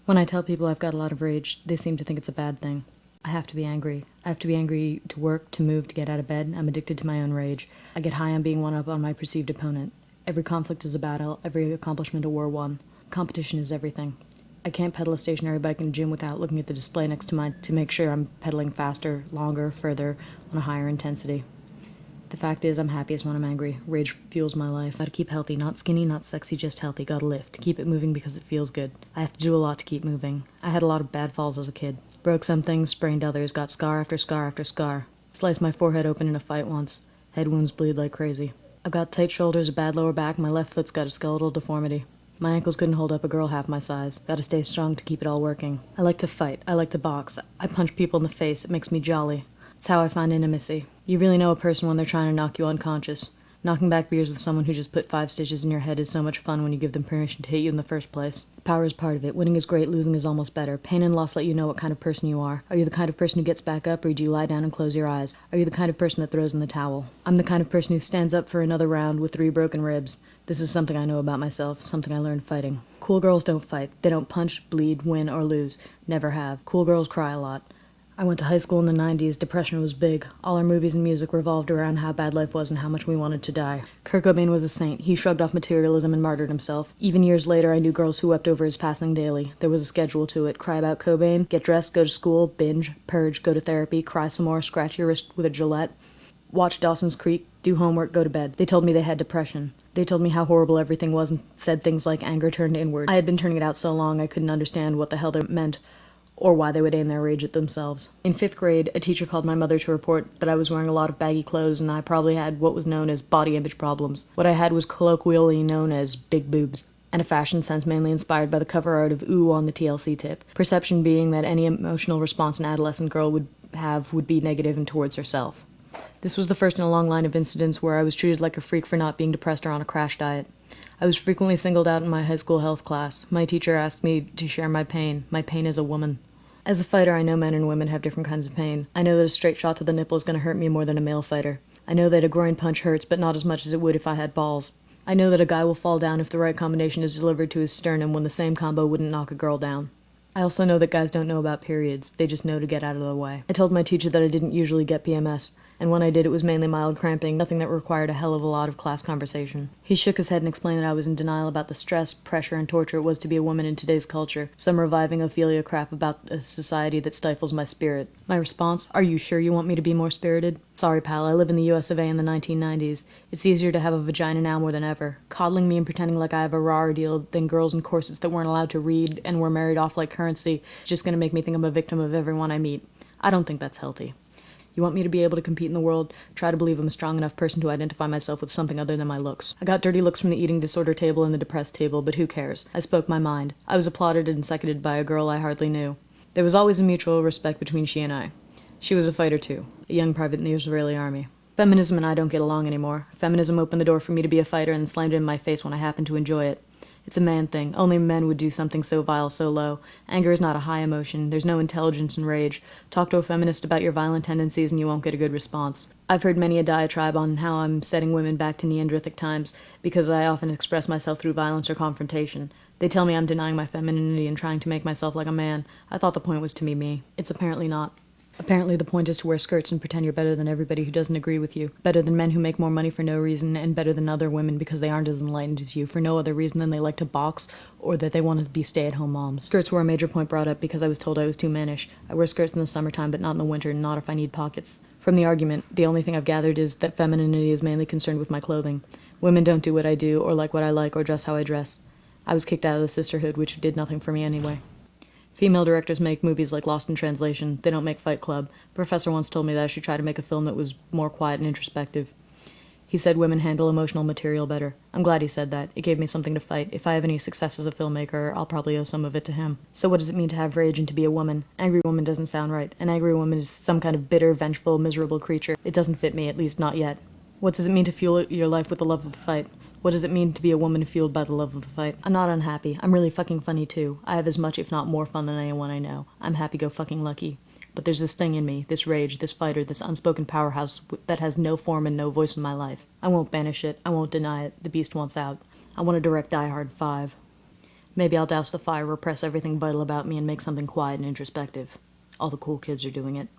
When I tell people I've got a lot of rage, they seem to think it's a bad thing. I have to be angry. I have to be angry to work, to move, to get out of bed. I'm addicted to my own rage. I get high on being one up on my perceived opponent. Every conflict is a battle, every accomplishment a war won. Competition is everything. I can't pedal a stationary bike in a gym without looking at the display next to mine to make sure I'm pedaling faster, longer, further, on a higher intensity. The fact is, I'm happiest when I'm angry. Rage fuels my life. Gotta keep healthy, not skinny, not sexy, just healthy. Gotta lift. Keep it moving because it feels good. I have to do a lot to keep moving. I had a lot of bad falls as a kid. Broke some things, sprained others, got scar after scar after scar. Sliced my forehead open in a fight once. Head wounds bleed like crazy. I've got tight shoulders, a bad lower back, my left foot's got a skeletal deformity. My ankles couldn't hold up a girl half my size. Gotta stay strong to keep it all working. I like to fight. I like to box. I punch people in the face. It makes me jolly. It's how I find intimacy. You really know a person when they're trying to knock you unconscious. Knocking back beers with someone who just put 5 stitches in your head is so much fun when you give them permission to hit you in the first place. Power is part of it. Winning is great, losing is almost better. Pain and loss let you know what kind of person you are. Are you the kind of person who gets back up, or do you lie down and close your eyes? Are you the kind of person that throws in the towel? I'm the kind of person who stands up for another round with 3 broken ribs. This is something I know about myself, something I learned fighting. Cool girls don't fight. They don't punch, bleed, win, or lose. Never have. Cool girls cry a lot. I went to high school in the 90s. Depression was big. All our movies and music revolved around how bad life was and how much we wanted to die. Kurt Cobain was a saint. He shrugged off materialism and martyred himself. Even years later, I knew girls who wept over his passing daily. There was a schedule to it. Cry about Cobain, get dressed, go to school, binge, purge, go to therapy, cry some more, scratch your wrist with a Gillette, watch Dawson's Creek, do homework, go to bed. They told me they had depression. They told me how horrible everything was and said things like anger turned inward. I had been turning it out so long I couldn't understand what the hell they meant, or why they would aim their rage at themselves. In 5th grade, a teacher called my mother to report that I was wearing a lot of baggy clothes and I probably had what was known as body image problems. What I had was colloquially known as big boobs, and a fashion sense mainly inspired by the cover art of Ooh on the TLC tip. Perception being that any emotional response an adolescent girl would be negative and towards herself. This was the first in a long line of incidents where I was treated like a freak for not being depressed or on a crash diet. I was frequently singled out in my high school health class. My teacher asked me to share my pain as a woman. As a fighter, I know men and women have different kinds of pain. I know that a straight shot to the nipple is going to hurt me more than a male fighter. I know that a groin punch hurts, but not as much as it would if I had balls. I know that a guy will fall down if the right combination is delivered to his sternum when the same combo wouldn't knock a girl down. I also know that guys don't know about periods. They just know to get out of the way. I told my teacher that I didn't usually get PMS, and when I did, it was mainly mild cramping, nothing that required a hell of a lot of class conversation. He shook his head and explained that I was in denial about the stress, pressure, and torture it was to be a woman in today's culture, some reviving Ophelia crap about a society that stifles my spirit. My response, are you sure you want me to be more spirited? Sorry, pal, I live in the US of A in the 1990s. It's easier to have a vagina now more than ever. Coddling me and pretending like I have a rawer deal than girls in corsets that weren't allowed to read and were married off like currency is just gonna make me think I'm a victim of everyone I meet. I don't think that's healthy. You want me to be able to compete in the world? Try to believe I'm a strong enough person to identify myself with something other than my looks. I got dirty looks from the eating disorder table and the depressed table, but who cares? I spoke my mind. I was applauded and seconded by a girl I hardly knew. There was always a mutual respect between she and I. She was a fighter too, a young private in the Israeli army. Feminism and I don't get along anymore. Feminism opened the door for me to be a fighter and slammed it in my face when I happened to enjoy it. It's a man thing. Only men would do something so vile so low. Anger is not a high emotion. There's no intelligence in rage. Talk to a feminist about your violent tendencies and you won't get a good response. I've heard many a diatribe on how I'm setting women back to Neanderthal times because I often express myself through violence or confrontation. They tell me I'm denying my femininity and trying to make myself like a man. I thought the point was to be me. It's apparently not. Apparently the point is to wear skirts and pretend you're better than everybody who doesn't agree with you, better than men who make more money for no reason, and better than other women because they aren't as enlightened as you for no other reason than they like to box or that they want to be stay-at-home moms. Skirts were a major point brought up because I was told I was too mannish. I wear skirts in the summertime but not in the winter, not if I need pockets. From the argument, the only thing I've gathered is that femininity is mainly concerned with my clothing. Women don't do what I do or like what I like or dress how I dress. I was kicked out of the sisterhood, which did nothing for me anyway. Female directors make movies like Lost in Translation. They don't make Fight Club. A professor once told me that I should try to make a film that was more quiet and introspective. He said women handle emotional material better. I'm glad he said that. It gave me something to fight. If I have any success as a filmmaker, I'll probably owe some of it to him. So what does it mean to have rage and to be a woman? Angry woman doesn't sound right. An angry woman is some kind of bitter, vengeful, miserable creature. It doesn't fit me, at least not yet. What does it mean to fuel your life with the love of the fight? What does it mean to be a woman fueled by the love of the fight? I'm not unhappy. I'm really fucking funny too. I have as much, if not more fun than anyone I know. I'm happy-go-fucking-lucky. But there's this thing in me, this rage, this fighter, this unspoken powerhouse that has no form and no voice in my life. I won't banish it. I won't deny it. The beast wants out. I want to direct Die Hard 5. Maybe I'll douse the fire, repress everything vital about me, and make something quiet and introspective. All the cool kids are doing it.